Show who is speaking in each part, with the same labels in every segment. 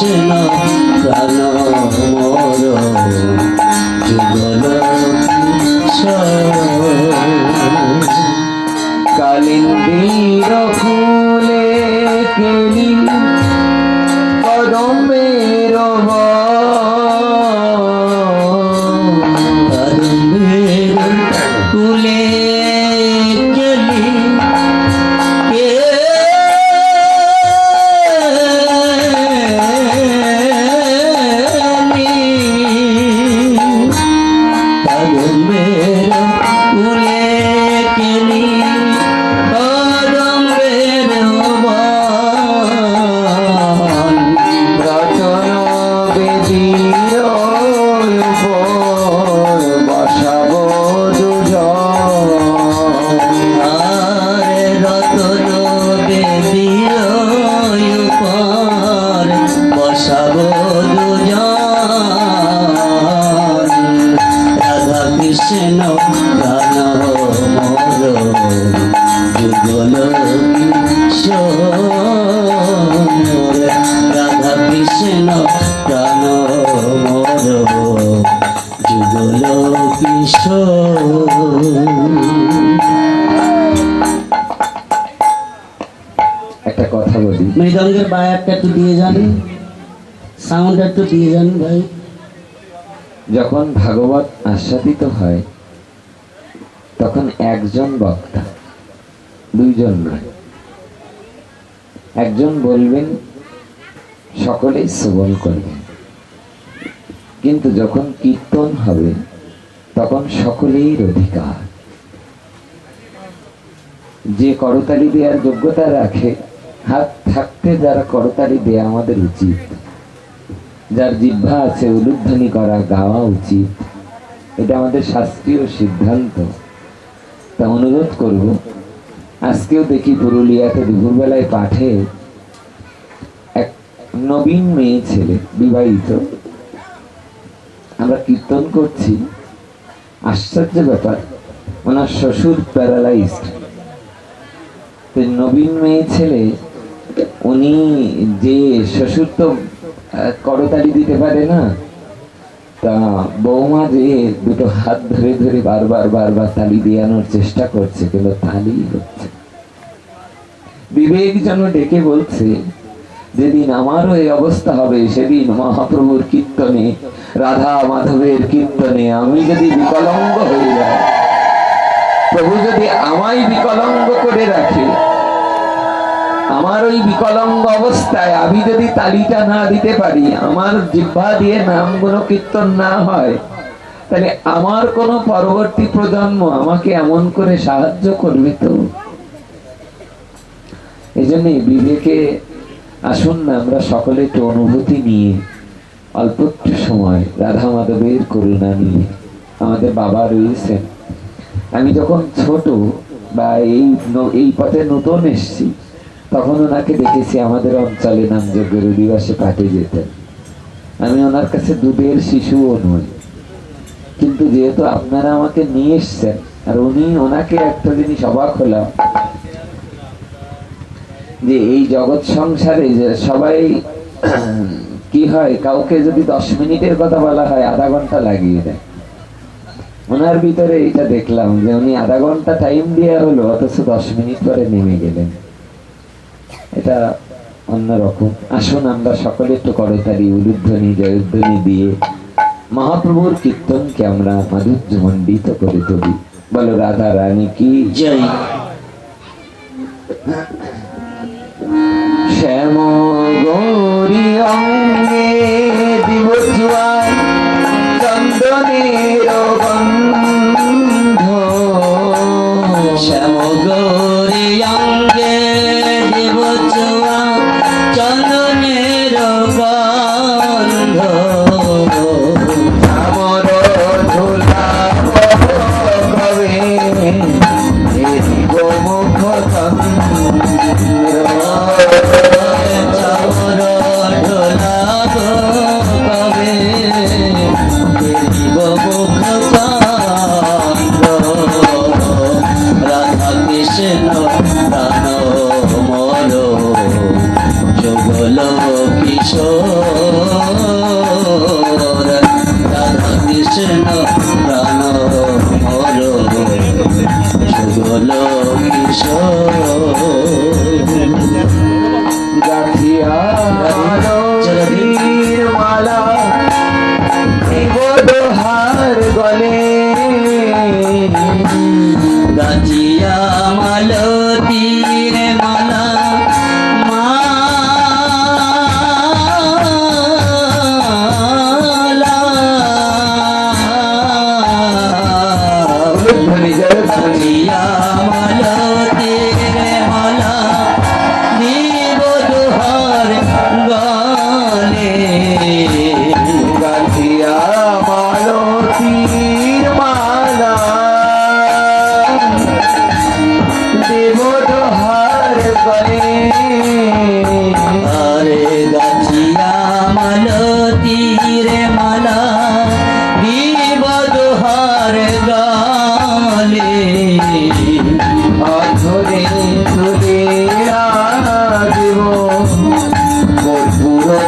Speaker 1: কৃষ্ণ প্রাণ মোর যুগল কালিন্দীর ফুলে কেলি কদমের কদমের ফুলে কেলি কৃষ্ণ প্রাণ মোর যুগল কিশোর রাধা কৃষ্ণ প্রাণ মোর যুগল কিশোর। একটা কথা বলি, মৃদঙ্গের বায়ারটা একটু দিয়ে যান, সাউন্ড একটু দিয়ে যান ভাই। যখন ভাগবত আস্বাদিত হয় তখন একজন বক্তা, দুইজন নয়, একজন বলবেন, সকলেই শ্রবণ করবেন, কিন্তু যখন কীর্তন হবে তখন সকলেই অধিকার। যে করতালি দেওয়ার যোগ্যতা রাখে, হাত থাকতে যারা করতালি দেয়া আমাদের উচিত, যার জিহ্বা আছে উলুধ্বনি করা গাওয়া উচিত, এটা আমাদের শাস্ত্রীয় সিদ্ধান্ত। তা অনুরোধ করব, আজকেও দেখি পুরুলিয়াতে দুপুরবেলায় পাঠে এক নবীন মেয়ে ছেলে, বিবাহিত, আমরা কীর্তন করছি, আশ্চর্য ব্যাপার, ওনার শ্বশুর প্যারালাইজড। নবীন মেয়ে ছেলে, উনি যে শ্বশুর তো করতালি দিতে পারে না, তা বৌমা যে দুটো হাত ধরে ধরে বারবার বারবার তালি দেওয়ানোর চেষ্টা করছে, কিন্তু তালি হচ্ছে। বিবেক যেন ডেকে বলছে, যেদিন আমারও এই অবস্থা হবে সেদিন মহাপ্রভুর কীর্তনে, রাধা মাধবের কীর্তনে আমি যদি বিকলাঙ্গ হয়ে যাই, প্রভু যদি আমায় বিকলাঙ্গ করে রাখে, আমার ওই বিকলাঙ্গ অবস্থায় আমি যদি তালিটা না দিতে পারি, আমার জিহ্বা দিয়ে নামগুলো কীর্তন না হয়, তাহলে আমার কোন পরবর্তী প্রজন্ম আমাকে এমন করে সাহায্য করবে তো? এই জন্য বিবেকে আসুন না আমরা সকলে একটু অনুভূতি নিয়ে, অল্প একটু সময় রাধা মাধবের করুণা নিয়ে। আমাদের বাবা রয়েছেন, আমি যখন ছোট বা এই পথে নতুন এসছি, তখন ওনাকে দেখেছি আমাদের অঞ্চলে নামযজ্ঞ রবিবাসে পাঠে যেতেন। আমি ওনার কাছে দুধের শিশুও নই, কিন্তু যেহেতু আপনারা আমাকে নিয়ে এসছেন, আর ওনাকে একটা জিনিস অবাক হলাম, যে এই জগৎ সংসারে যে সবাই কি হয়, কাউকে যদি 10 মিনিটের কথা বলা হয় আধা ঘন্টা লাগিয়ে দেয়। ওনার ভিতরে এটা দেখলাম যে উনি আধা ঘন্টা টাইম দেওয়া হলো, অথচ 10 মিনিট পরে নেমে গেলেন। এটা অন্যরকম। আসুন আমরা সকলে একটু করতালি, উলুধ্বনি, জয়ধ্বনি দিয়ে মহাপ্রভুর কীর্তনকে আমরা মাধুর্যমণ্ডিত করে তুলি। বলো রাধা রানী কি জয়। শ্যাম গৌরী অঙ্গে দিব চুয়া চন্দনের গন্ধ, শ্যাম গৌরী অঙ্গে দিব চুয়া চন্দনের গন্ধ, আমার ঝোলা কবে মুখ চন্দ্র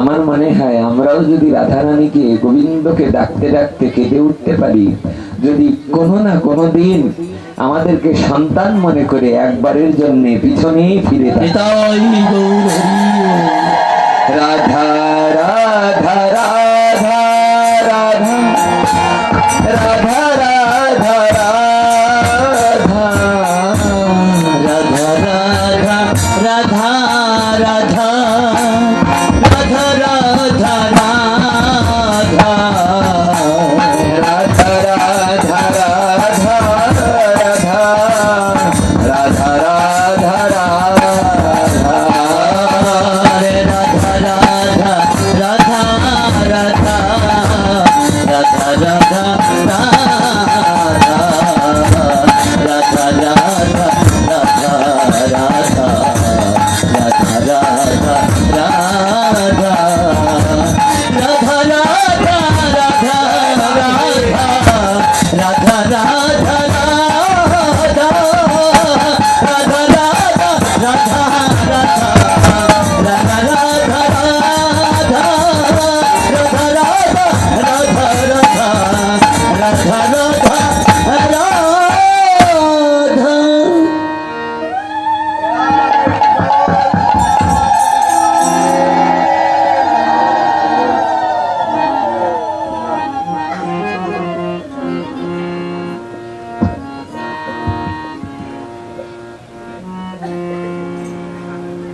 Speaker 1: আমার মনে হয় আমরাও যদি রাধারানীকে গোবিন্দকে ডাকতে ডাকতে কেঁদে উঠতে পারি, যদি কোনো না কোনো দিন আমাদেরকে সন্তান মনে করে একবারের জন্য পিছনেই ফিরে তাকাই।
Speaker 2: নিতাই গৌর হরি
Speaker 1: রাধা রাধা রাধা রাধা রাধা রাধা রাধা
Speaker 2: রাধা রাধা রাধা রাধা রাধা রাধা
Speaker 1: রাধা রাধা রাধা রাধা রাধা রাধা
Speaker 2: রে রাধা রাধা রাধা রাধা রাধা রাধা রাধা রাধা রাধা রাধা রাধা রাধা রাধা রাধা রাধা রাধা রাধা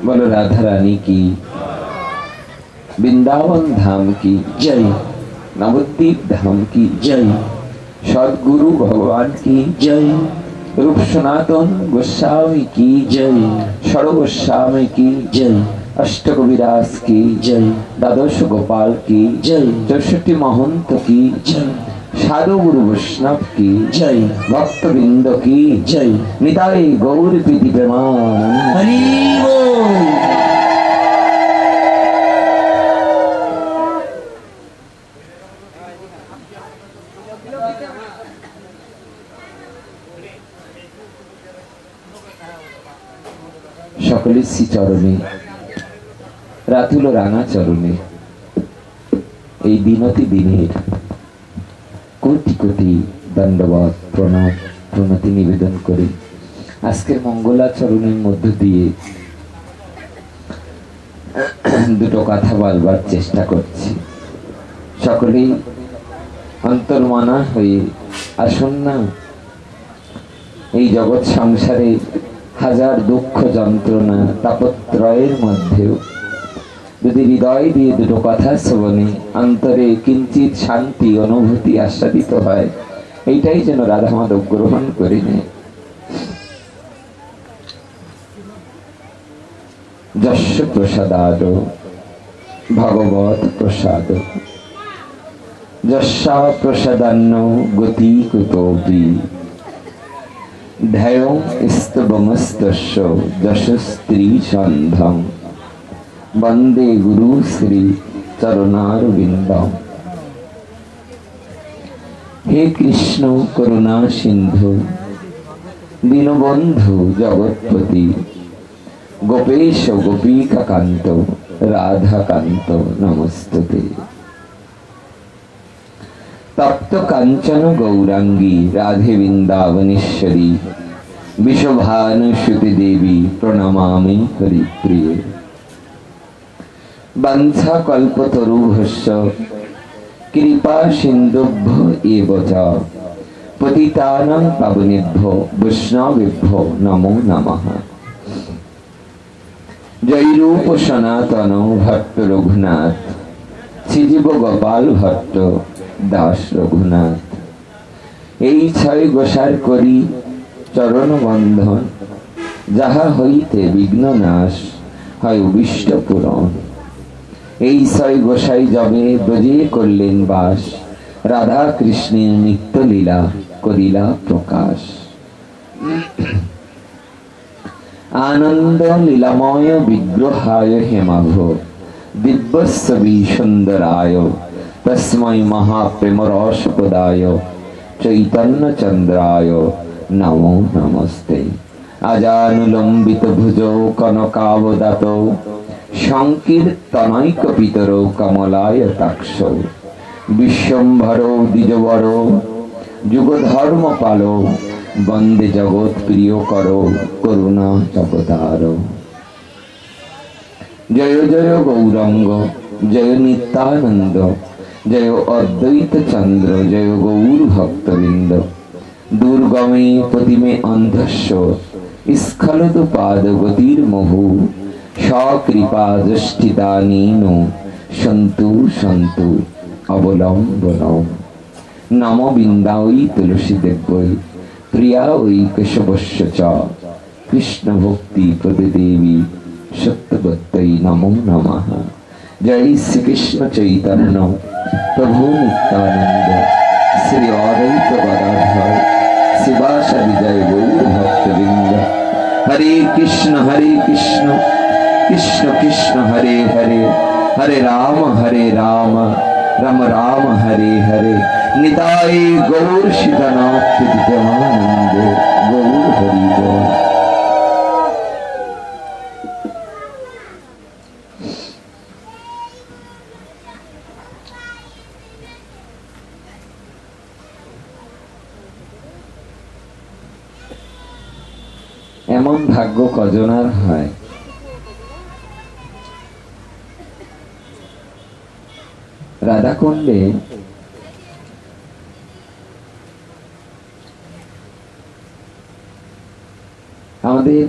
Speaker 1: बोलो राधा रानी की, वृंदावन धाम की
Speaker 2: जय,
Speaker 1: नवद्वीप धाम की
Speaker 2: जय,
Speaker 1: सदगुरु भगवान की
Speaker 2: जय,
Speaker 1: रूप सनातन गोस्वामी की
Speaker 2: जय,
Speaker 1: सर्व गोस्वामी की
Speaker 2: जय,
Speaker 1: अष्टकविराज की
Speaker 2: जय,
Speaker 1: द्वादश गोपाल की
Speaker 2: जय,
Speaker 1: 64 महंत की
Speaker 2: जय,
Speaker 1: साधु गुरु वैष्णव की
Speaker 2: जय,
Speaker 1: भक्त वृंद की
Speaker 2: जय,
Speaker 1: निताई गौर प्रीति प्रेमानंद।
Speaker 2: हरि बोल।
Speaker 1: সকলের শ্রীচরণে রাতুল রাঙা চরণে এই দিনতি দিনের কোটি কোটি দণ্ডবত প্রণাম প্রণতি নিবেদন করে আজকের মঙ্গলাচরণের মধ্য দিয়ে দুটো কথা বলবার চেষ্টা করছি। সকলেই অন্তর্মনা হয়ে আসুন না, এই জগৎ সংসারে হাজার দুঃখ যন্ত্রণা তাপত্রয়ের মধ্যেও যদি হৃদয় দিয়ে দুটো কথা শ্রবণে অন্তরে কিঞ্চিত শান্তি অনুভূতি আস্বাদিত হয়, এইটাই যেন রাধা মাধব গ্রহণ করে নেয়। যস্য প্রসাদাদ ভগবৎ প্রসাদ, যস্যা প্রসাদান্ন গতি কুতোপি, ধ্যায়ং স্তবমস্তস্য যশস্ত্রী সন্ধম, বন্দে গুরু শ্রী চরণারবিন্দম। হে কৃষ্ণ করুণা সিন্ধু, দীনবন্ধু জগৎপতি, গোপেশ গোপীকান্ত রাধাকান্ত নমস্তুতে। তপ্ত কাঞ্চন গৌরাঙ্গী রাধে বৃন্দাবনেশ্বরী, বিশ্বভানুসুতি দেবী প্রণমামি হরিপ্রিয়ে। বংশা কল্পতরুভ্যশ্চ কৃপা সিন্ধুভ্য এব চ, পতিতানাং পাবনেভ্যো বৈষ্ণবেভ্যো নমো নমঃ। জয়রূপ সনাতন ভট্ট রঘুনাথ, শ্রীজীব গোপাল ভট্ট দাস রঘুনাথ। এই ছয় গোসার করি চরণ বন্ধন, যাহা হইতে বিঘ্ন নাশ হয় অভীষ্ট পূরণ। এই ছয় গোসাই যবে ব্রজে করলেন বাস, রাধা কৃষ্ণের নিত্য লীলা করিলা প্রকাশ। আনন্দ লীলাময় বিগ্রহায় হেমাভ, দিব্যস্বী সুন্দরায়, তস্मै মহাপ্রেম রস প্রদায়, চৈতন্য চন্দ্রায় নমো নমস্তে। আজানুলম্বিত ভুজো কনকাবদাত, সংকীর্তনৈক পিতর কমলায় তাক্ষ বিশ্বম্ভর দ্বিজবর যুগধর্ম পাল বন্দে জগৎ প্রিয় কর করুণা জগতার। জয় জয় গৌরাঙ্গ জয় নিত্যানন্দ জয় অদ্বৈত চন্দ্র জয় গৌর ভক্তবৃন্দ। দুর্গমে প্রতিমে অন্ধস্য স্খলতু পাদ গতির মহু সকৃপা দৃষ্টিদানীন সন্তু সন্তু অবলম্বনম। নম বিন্দাই তুলসী দেব্যই প্রিয়া ওই কেশবস্য চ কৃষ্ণ ভক্তি প্রদেবী সত্যবত্তৈ নমো নমঃ। জয় শ্রীকৃষ্ণ চৈতন্য প্রভু নিত্যানন্দ শ্রী অদ্বৈত গদাধর শিবাসাদি জয় গৌর ভক্তবৃন্দ। হরে কৃষ্ণ কৃষ্ণ কৃষ্ণ হরে হরে হরে রাম রাম রাম হরে হরে। নিতাই গৌর সীতানাথ বিদ্যমানন্দ গৌর হরি বল। এমন ভাগ্য কজনার হয় রাধাকুণ্ডে আমাদের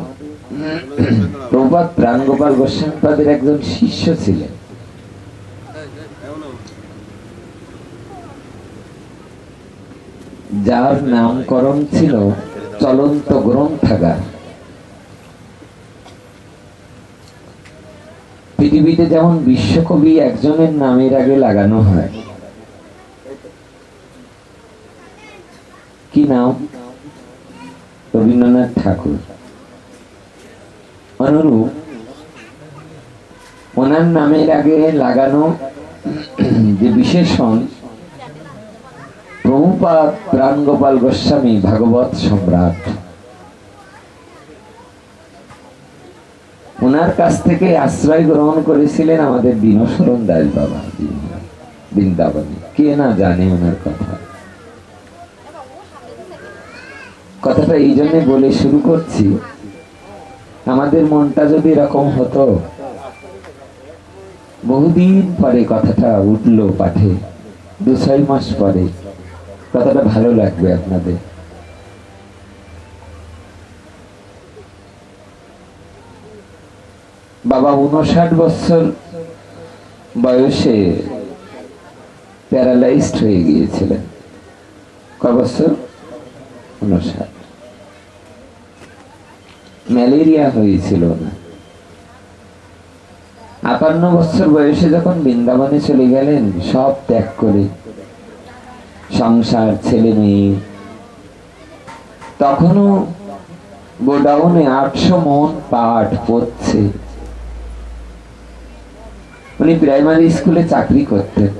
Speaker 1: প্রভুপাদ প্রাণগোপাল গোস্বামীপাদের একজন শিষ্য ছিলেন। যার নামকরণ ছিল চলন্ত গ্রন্থাগার। পৃথিবীতে যেমন বিশ্বকবি একজনের নামের আগে লাগানো হয়, কি নাম? রবীন্দ্রনাথ ঠাকুর। অনুরূপ ওনার নামের আগে লাগানো যে বিশেষণ প্রভুপাদ প্রাণগোপাল গোস্বামী ভাগবত সম্রাট, ওনার কাছ থেকে আশ্রয় গ্রহণ করেছিলেন আমাদের দীনশরণ দাস বাবা বৃন্দাবনে। কে না জানে ওনার কথা। কথাটা এই জন্য বলে শুরু করছি, আমাদের মনটা যদি এরকম হতো, বহুদিন পরে কথাটা উঠলো পাঠে, 2-6 মাস পরে, কথাটা ভালো লাগবে আপনাদের। বাবা 59 বছর বয়সে প্যারালাইজড হয়ে গিয়েছিলেন। কয় বছর? 59। ম্যালেরিয়া হয়েছিল না। 58 বছর বয়সে যখন বৃন্দাবনে চলে গেলেন, সব ত্যাগ করে, সংসার, ছেলে মেয়ে, তখনও গোডাউনে 800 মন পাট পড়ছে। উনি প্রাইমারি স্কুলে চাকরি করতেন।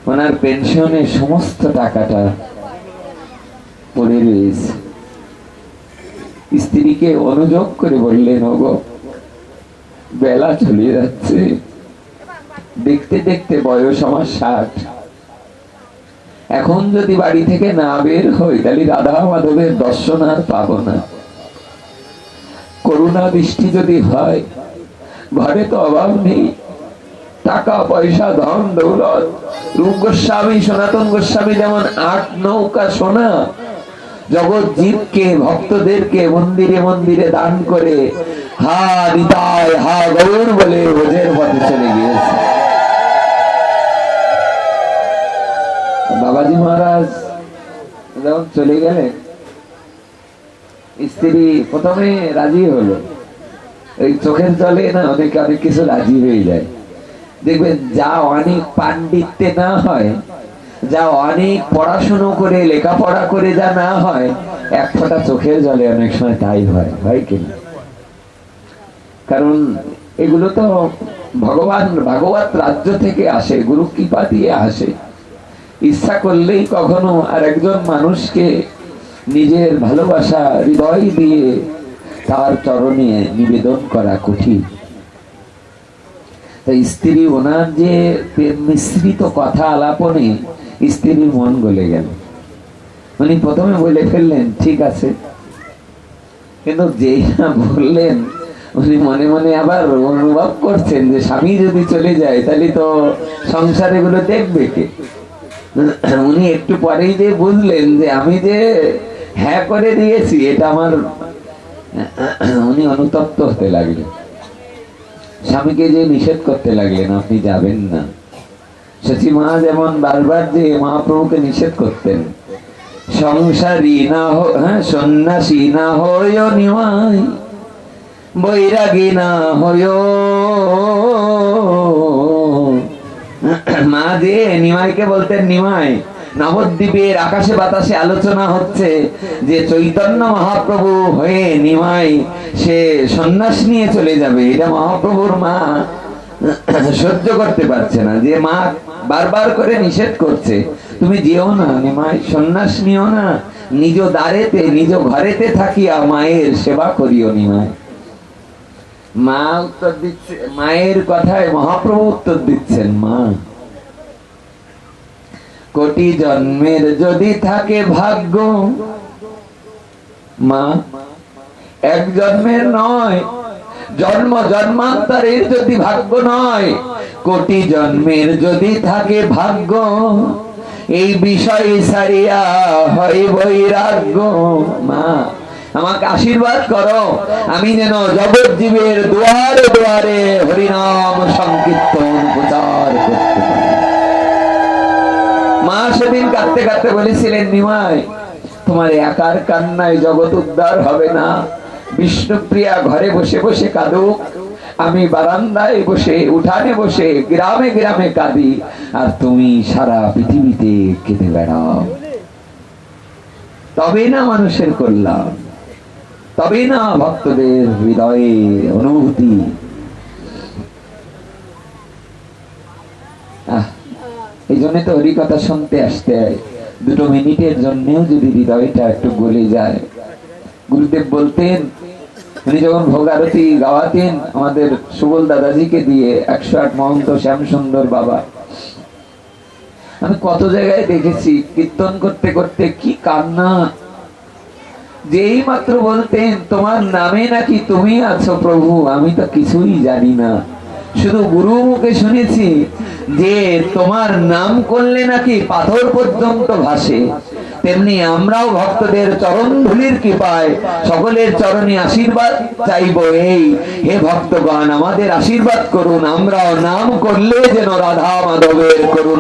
Speaker 1: ওনার পেনশনের সমস্ত টাকাটা পড়ে রয়েছে। স্ত্রীকে অনুযোগ করে বললেন, ওগো বেলা চলে যাচ্ছে, দেখতে দেখতে বয়স আমার 60, এখন যদি বাড়ি থেকে না বের হই তাহলে রাধা মাধবের দর্শন আর পাবো না। করুণা দৃষ্টি যদি হয়, ঘরে তো অভাব নেই, টাকা পয়সা ধন দৌলত, রূপ গোস্বামী সনাতন গোস্বামী যেমন 8 নৌকা সোনা জগৎ জীবকে, ভক্তদেরকে মন্দিরে মন্দিরে দান করে হা নিতাই হা গৌর বলে রোজের পথে চলে গিয়েছে। বাবাজি মহারাজ যখন চলে গেলেন, স্ত্রী প্রথমে রাজি হলো। এই চোখের জলে না অনেকে অনেক কিছু রাজি হয়ে যায়। দেখবেন যা অনেক পাণ্ডিত্যে না হয়, যা অনেক পড়াশুনো করে লেখাপড়া করে যা না হয়, এক ফোঁটা চোখের জলে অনেক সময় তাই হয়, হয় কিনা? কারণ এগুলো তো ভাগবত রাজ্য থেকে আসে, গুরু কৃপা দিয়ে আসে। ইচ্ছা করলেই কখনো আর একজন মানুষকে নিজের ভালোবাসা হৃদয় দিয়ে তার চরণে নিবেদন করা কঠিন। তা স্ত্রী ওনার যে মিশ্রিত কথা আলাপনে স্ত্রীর মন গলে গেল। উনি প্রথমে বলে ফেললেন ঠিক আছে, কিন্তু যেই না বললেন উনি মনে মনে আবার অনুভব করছেন যে স্বামী যদি চলে যায় তাহলে তো সংসার এগুলো দেখবে কে। উনি একটু পরেই যে বুঝলেন যে আমি যে হ্যাঁ করে দিয়েছি এটা আমার, উনি অনুতপ্ত হতে লাগলেন। স্বামীকে যে নিষেধ করতে লাগলেন আপনি যাবেন না। শচী মা যেমন বারবার যে মহাপ্রভুকে নিষেধ করতেন, সংসারী না সন্ন্যাসী না হয় নিমাই, বৈরাগী না হয়। মা যে নিমাইকে বলতেন, নিমাই নবদ্বীপের আকাশে বাতাসে আলোচনা হচ্ছে যে চৈতন্য মহাপ্রভু হয়ে নিমাই সে সন্ন্যাস নিয়ে চলে যাবে, এটা মহাপ্রভুর মা সহ্য করতে পারছে না। যে মা বারবার করে নিষেধ করছে তুমি যেও না নিমাই, সন্ন্যাস নিও না, নিজ দ্বারেতে নিজ ঘরেতে থাকিয়া মায়ের সেবা করিও নিমাই। মা উত্তর দিচ্ছে, মায়ের কথায় মহাপ্রভু উত্তর দিচ্ছেন, মা কোটি জন্মের যদি থাকে ভাগ্য, মা এক জন্মের নয়, জন্ম জন্মান্তরের যদি ভাগ্য নয়, কোটি জন্মের যদি থাকে ভাগ্য, এই বিষয় সারিয়া হয় বৈরাগ্য। মা আমাকে আশীর্বাদ করো, আমি যেন জগৎজীবের দুয়ারে দুয়ারে হরিনাম সংকীর্তন প্রচার করতে পারি। মা সেদিন কাঁদতে কাঁদতে বলেছিলেন, নিমাই তোমার একার কান্নায় জগৎ উদ্ধার হবে না। বিষ্ণুপ্রিয়া ঘরে বসে বসে কাঁদুক, আমি বারান্দায় বসে উঠানে বসে গ্রামে গ্রামে কাঁদি, আর তুমি সারা পৃথিবীতে কেঁদে বেড়াও। তবে না মানুষের কল্যাণ, তবে না ভক্তদের হৃদয়ে অনুভূতি। এই জন্য তো হরি কথা শুনতে আসতে হয়, দুটো মিনিটের জন্যও যদি হৃদয়টা একটু গলে যায়। গুরুদেব বলতেন, উনি যখন ভোগ আরতি গাওয়াতেন আমাদের সুবল দাদাজিকে দিয়ে, 108 মহন্ত শ্যাম সুন্দর বাবা, আমি কত জায়গায় দেখেছি কীর্তন করতে করতে কি কান্না। যেই মাত্র বলতেন তোমার নামে নাকি তুমি আছো প্রভু, আমি তো কিছুই জানি না, শুধু গুরু মুখে শুনেছি যে তোমার নাম করলে নাকি পাথর পর্যন্ত ভাসে। তেমনি আমরাও ভক্তদের চরণ ধুলির কৃপায় সকলের চরণে আশীর্বাদ চাইব। এই হে ভক্তগণ আমাদের আশীর্বাদ করুন, আমরাও নাম করলে যেন রাধা মাধবের করুণা